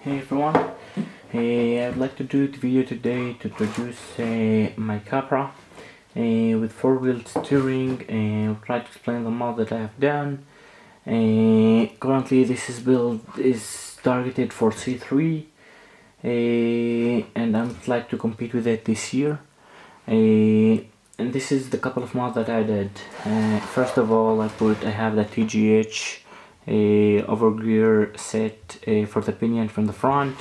Hey everyone, I'd like to do the video today to introduce my Capra with 4-wheel steering and try to explain the mod that I have done. Currently this build is targeted for C3 and I'd like to compete with it this year. And this is the couple of mods that I did. First of all, I have the TGH overgear set for the pinion from the front.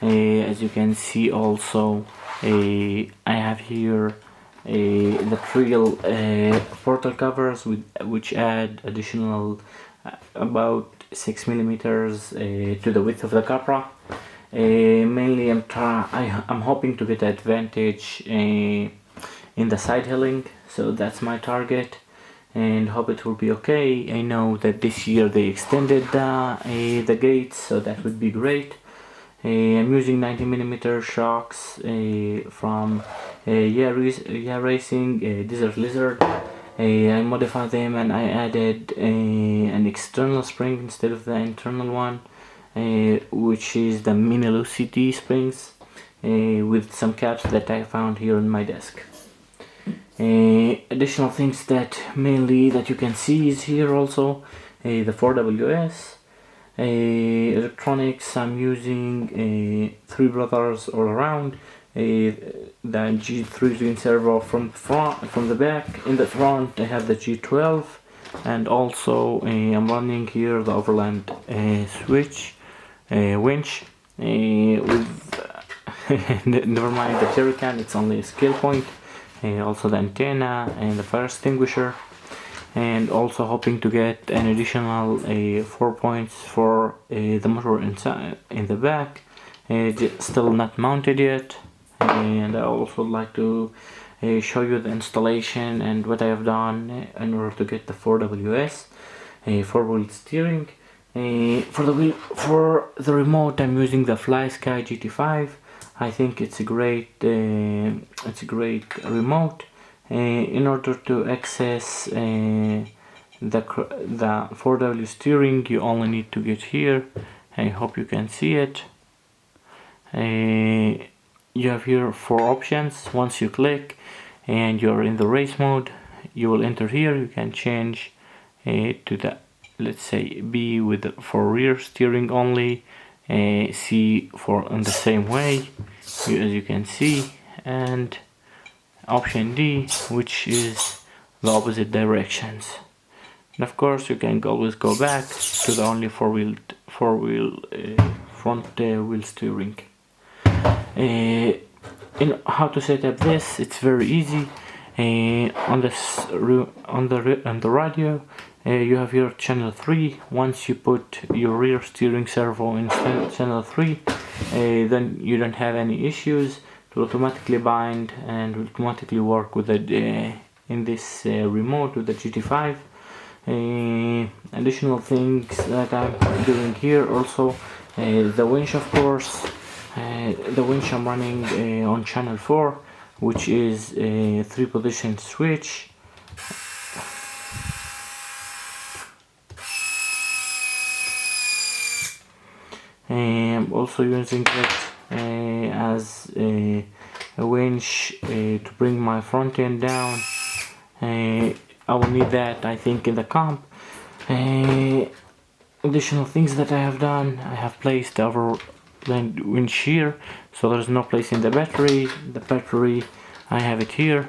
As you can see also, I have here the Treal portal covers which add additional about 6 millimeters to the width of the Capra. Mainly I'm hoping to get advantage in the side hilling, so that's my target and hope it will be okay. I know that this year they extended the gates, so that would be great. I'm using 90mm shocks from Racing Desert Lizard. I modified them and I added an external spring instead of the internal one, which is the Mini Lucidity springs with some caps that I found here on my desk. Additional things that you can see is here also the 4WS electronics. I'm using three brothers all around, the G3 Servo from the back. In the front I have the G12, and also I'm running here the overland winch with never mind the jerry can, it's only a scale point. Also the antenna and the fire extinguisher, and also hoping to get an additional 4 points for the motor inside in the back, still not mounted yet. And I also like to show you the installation and what I have done in order to get the 4WS 4-wheel steering. For the remote, I'm using the FlySky GT5. I think it's a great remote. In order to access the 4W steering, you only need to get here. I hope you can see it. You have here 4 options. Once you click and you're in the race mode, you will enter here. You can change to the, let's say, B for rear steering only, C for in the same way, as you can see, and option D, which is the opposite directions. And of course you can always go back to the only four wheel front wheel steering. In how to set up this, it's very easy. On the radio, you have your channel 3. Once you put your rear steering servo in channel 3, then you don't have any issues. It will automatically bind and will automatically work with the in this remote with the GT5. Additional things that I'm doing here also, the winch, of course. The winch I'm running on channel 4, which is a 3-position switch. I'm also using it as a winch to bring my front end down. I will need that, I think, in the comp. Additional things that I have done, I have placed the overland winch here, so there's no place in the battery. The battery, I have it here.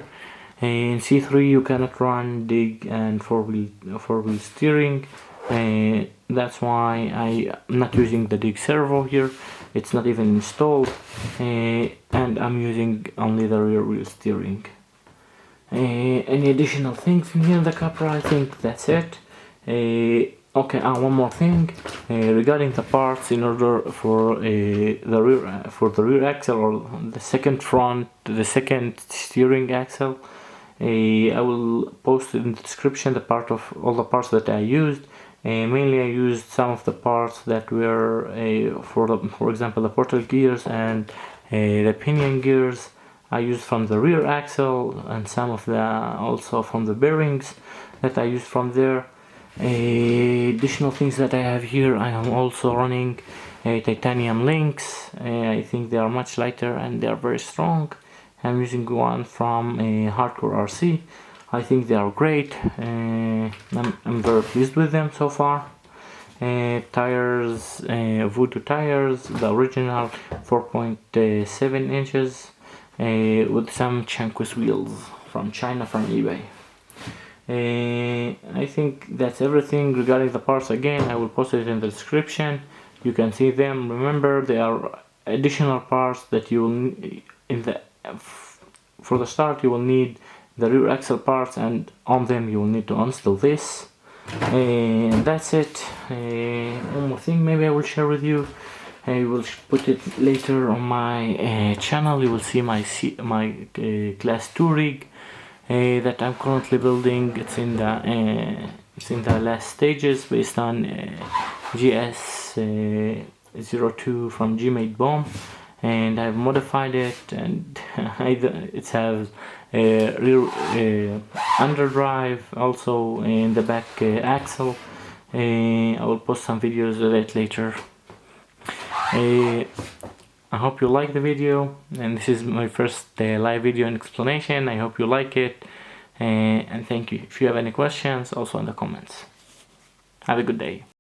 In C3 you cannot run dig and 4-wheel steering. That's why I'm not using the dig servo here. It's not even installed, and I'm using only the rear wheel steering. Any additional things in here in the Capra? I think that's it. Okay, one more thing regarding the parts. In order for the rear axle, or the second steering axle, I will post in the description all the parts that I used. Mainly I used some of the parts that were for example the portal gears and the pinion gears. I used from the rear axle, and some of also from the bearings that I used from there. Additional things that I have here, I am also running titanium links. I think they are much lighter and they are very strong. I'm using one from Hardcore RC. I think they are great. I'm very pleased with them so far. Tires, Voodoo tires, the original 4.7 inches with some Chanquis wheels from China, from eBay. I think that's everything regarding the parts. Again, I will post it in the description. You can see them. Remember, there are additional parts that you will for the start. You will need the rear axle parts, and on them you will need to install this. And that's it. One more thing maybe I will share with you. I will put it later on my channel. You will see my class 2 rig that I'm currently building. It's in the last stages based on GS02 from G-Made Bomb, and I've modified it, and it has rear underdrive, also in the back axle. I will post some videos of it later. I hope you like the video, and this is my first live video and explanation. I hope you like it, and thank you. If you have any questions, also in the comments. Have a good day.